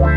Yo,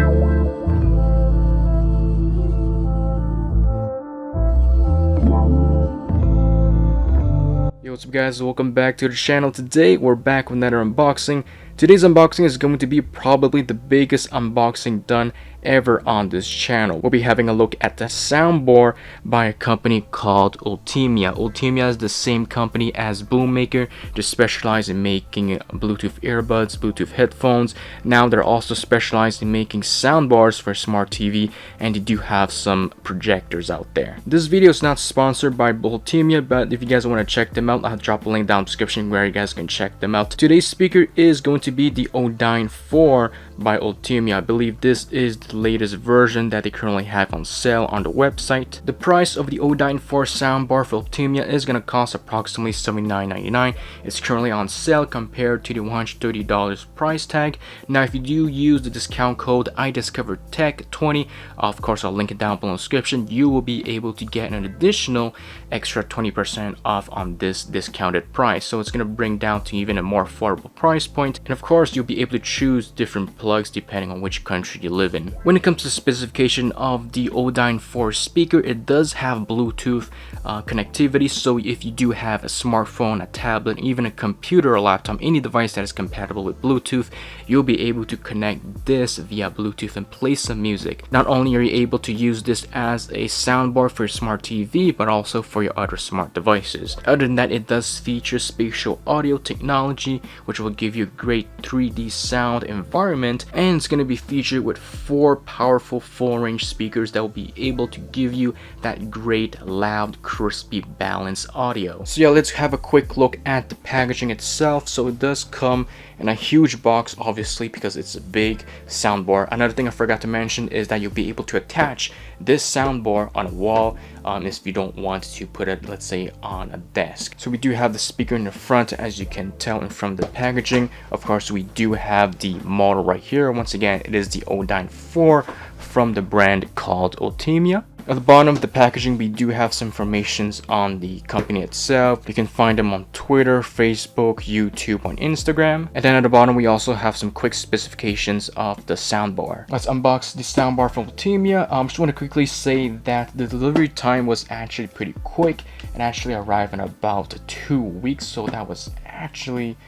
what's up guys, welcome back to the channel. Today we're back with another unboxing. Today's unboxing is going to be probably the biggest unboxing done ever on this channel. We'll be having a look at the soundbar by a company called Ultimea. Ultimea is the same company as Bomaker. They specialize in making Bluetooth earbuds, Bluetooth headphones. Now they're also specialized in making soundbars for smart TV, and they do have some projectors out there. This video is not sponsored by Ultimea, but if you guys want to check them out, I'll drop a link down in the description where you guys can check them out. Today's speaker is going to be the Odine IV by Ultimea. I believe this is the latest version that they currently have on sale on the website. The price of the Odine IV soundbar for Ultimea is going to cost approximately $79.99. It's currently on sale compared to the $130 price tag. Now if you do use the discount code iDiscoverTech 20, of course I'll link it down below in the description, you will be able to get an additional extra 20% off on this discounted price. So it's going to bring down to even a more affordable price point, and of course you'll be able to choose different plugs depending on which country you live in. When it comes to the specification of the Odine IV speaker, it does have Bluetooth connectivity, so if you do have a smartphone, a tablet, even a computer or laptop, any device that is compatible with Bluetooth, you'll be able to connect this via Bluetooth and play some music. Not only are you able to use this as a soundbar for your smart TV, but also for your other smart devices. Other than that, it does feature spatial audio technology, which will give you a great 3D sound environment, and it's going to be featured with 4 powerful full range speakers that will be able to give you that great loud, crispy, balanced audio. So yeah, let's have a quick look at the packaging itself. So it does come in a huge box, obviously, because it's a big soundbar. Another thing I forgot to mention is that you'll be able to attach this soundbar on a wall if you don't want to put it, let's say, on a desk. So we do have the speaker in the front, as you can tell in from the packaging. Of course, we do have the model right here. Once again, it is the Odine IV from the brand called Ultimea. At the bottom of the packaging, we do have some information on the company itself. You can find them on Twitter, Facebook, YouTube, on Instagram. And then at the bottom, we also have some quick specifications of the soundbar. Let's unbox the soundbar from Ultimea. I just want to quickly say that the delivery time was actually pretty quick. It actually arrived in about 2 weeks, so that was actually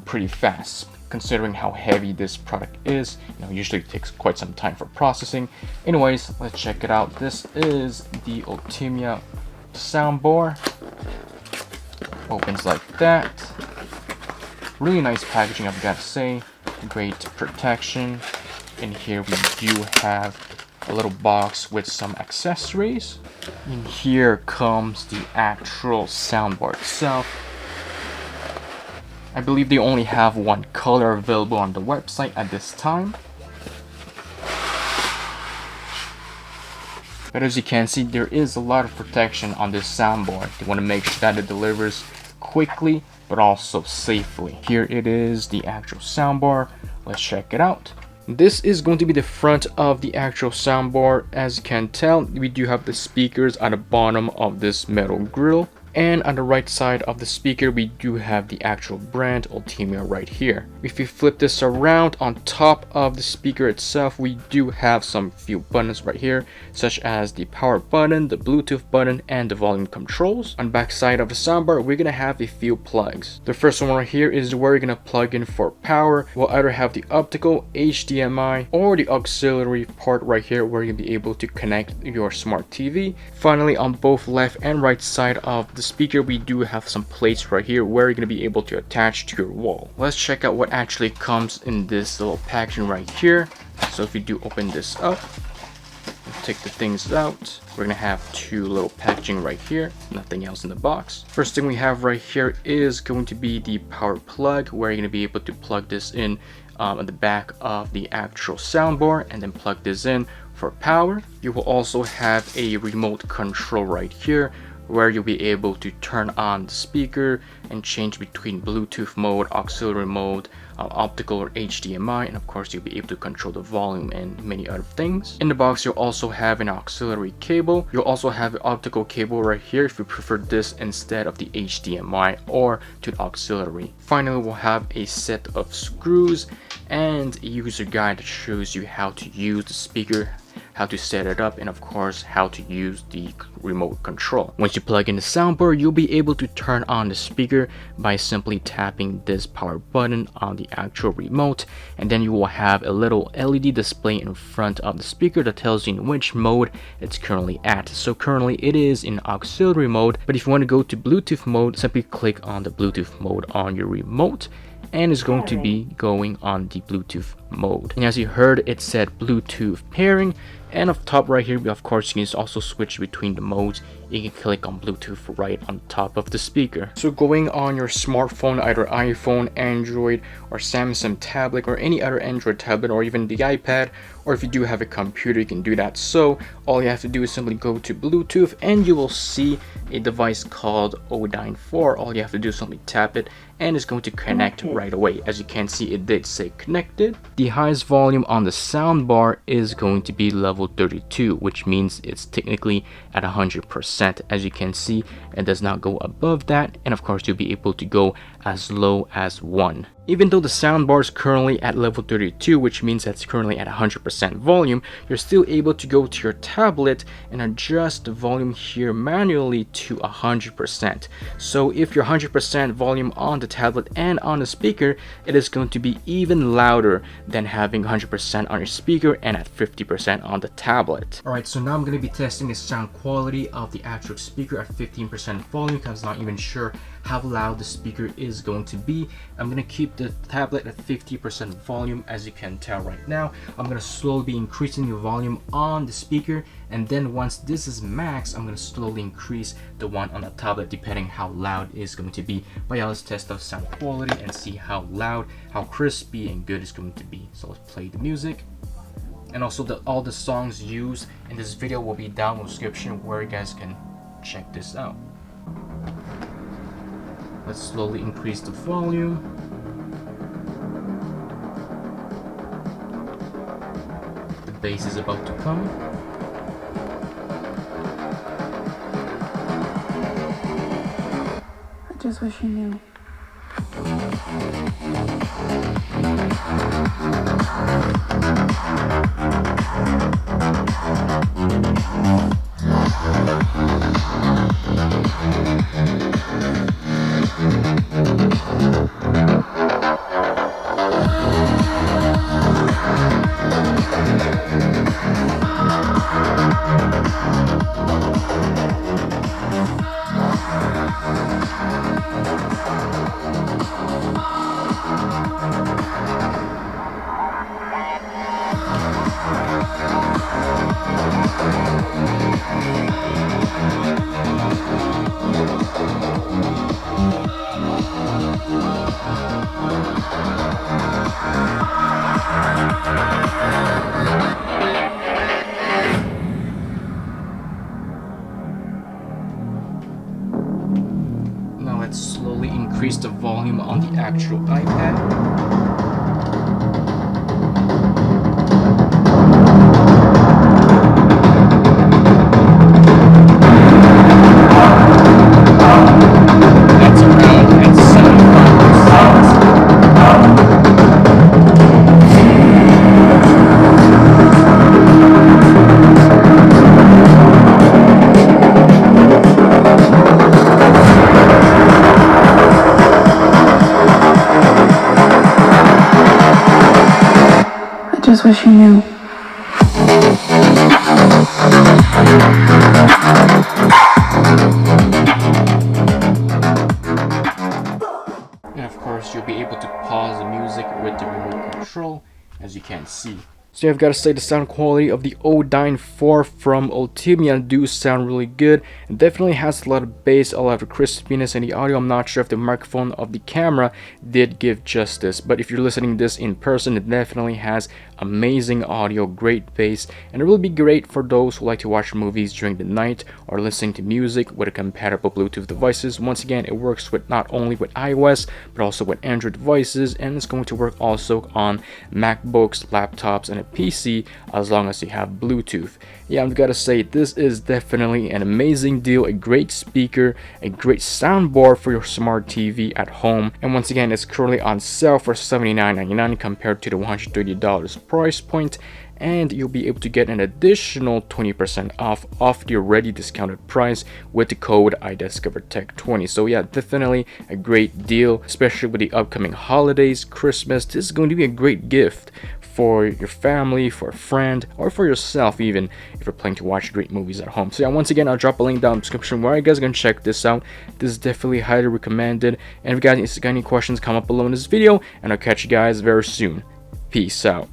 pretty fast, considering how heavy this product is. Usually it takes quite some time for processing. Anyways, let's check it out. This is the Ultimea soundbar. Opens like that. Really nice packaging, I've got to say. Great protection. In here we do have a little box with some accessories. In here comes the actual soundbar itself. I believe they only have one color available on the website at this time. But as you can see, there is a lot of protection on this soundbar. They want to make sure that it delivers quickly but also safely. Here it is, the actual soundbar. Let's check it out. This is going to be the front of the actual soundbar. As you can tell, we do have the speakers at the bottom of this metal grill. And on the right side of the speaker, we do have the actual brand Ultimea right here. If you flip this around, on top of the speaker itself, we do have some few buttons right here, such as the power button, the Bluetooth button, and the volume controls. On the back side of the soundbar, we're gonna have a few plugs. The first one right here is where you're gonna plug in for power. We'll either have the optical, HDMI, or the auxiliary part right here, where you'll be able to connect your smart TV. Finally, on both left and right side of the speaker, we do have some plates right here where you're going to be able to attach to your wall. Let's check out what actually comes in this little packaging right here. So if you do open this up, take the things out, we're going to have 2 little packaging right here, nothing else in the box. First thing we have right here is going to be the power plug, where you're going to be able to plug this in at the back of the actual soundbar and then plug this in for power. You will also have a remote control right here where you'll be able to turn on the speaker and change between Bluetooth mode, auxiliary mode, optical or HDMI, and of course you'll be able to control the volume and many other things. In the box you'll also have an auxiliary cable. You'll also have an optical cable right here if you prefer this instead of the HDMI or to the auxiliary. Finally, we'll have a set of screws and a user guide that shows you how to use the speaker, how to set it up, and of course how to use the remote control. Once you plug in the soundbar, you'll be able to turn on the speaker by simply tapping this power button on the actual remote, and then you will have a little LED display in front of the speaker that tells you in which mode it's currently at. So currently it is in auxiliary mode, but if you want to go to Bluetooth mode, simply click on the Bluetooth mode on your remote and it's going to be going on the Bluetooth mode. And as you heard, it said Bluetooth pairing, and up top right here, of course, you can also switch between the modes. You can click on Bluetooth right on top of the speaker. So going on your smartphone, either iPhone, Android, or Samsung tablet, or any other Android tablet, or even the iPad, or if you do have a computer, you can do that. So all you have to do is simply go to Bluetooth and you will see a device called Odine 4. All you have to do is simply tap it and it's going to connect right away. As you can see, it did say connected. The highest volume on the soundbar is going to be level 32, which means it's technically at 100%. As you can see, it does not go above that, and of course you'll be able to go as low as 1. Even though the soundbar is currently at level 32, which means that's currently at 100% volume, you're still able to go to your tablet and adjust the volume here manually to 100%. So if you're 100% volume on the tablet and on the speaker, it is going to be even louder than having 100% on your speaker and at 50% on the tablet. Alright, so now I'm going to be testing the sound quality of the actual speaker at 15% volume because I'm not even sure how loud the speaker is going to be. I'm going to keep the tablet at 50% volume. As you can tell right now, I'm going to slowly be increasing the volume on the speaker, and then once this is max, I'm going to slowly increase the one on the tablet depending how loud it is going to be. But yeah, let's test out sound quality and see how loud, how crispy and good it's going to be. So let's play the music. And also all the songs used in this video will be down in the description where you guys can check this out. Let's slowly increase the volume. The bass is about to come. I just wish you knew. Now let's slowly increase the volume on the actual iPad. I just wish you knew. And of course you'll be able to pause the music with the remote control, as you can see. So I've got to say the sound quality of the Odine IV from Ultimea do sound really good. It definitely has a lot of bass, a lot of crispiness in the audio. I'm not sure if the microphone of the camera did give justice, but if you're listening to this in person, it definitely has amazing audio, great bass, and it will be great for those who like to watch movies during the night or listening to music with a compatible Bluetooth devices. Once again, it works with not only with iOS but also with Android devices, and it's going to work also on MacBooks, laptops, and a PC as long as you have Bluetooth. Yeah, I've got to say this is definitely an amazing deal, a great speaker, a great soundbar for your smart TV at home. And once again, it's currently on sale for $79.99 compared to the $130 price point, and you'll be able to get an additional 20% off the already discounted price with the code iDiscoverTech20. So yeah, definitely a great deal, especially with the upcoming holidays, Christmas. This is going to be a great gift for your family, for a friend, or for yourself even, if you're planning to watch great movies at home. So yeah, once again, I'll drop a link down in the description where you guys can check this out. This is definitely highly recommended, and if you guys got any questions, comment below in this video, and I'll catch you guys very soon. Peace out.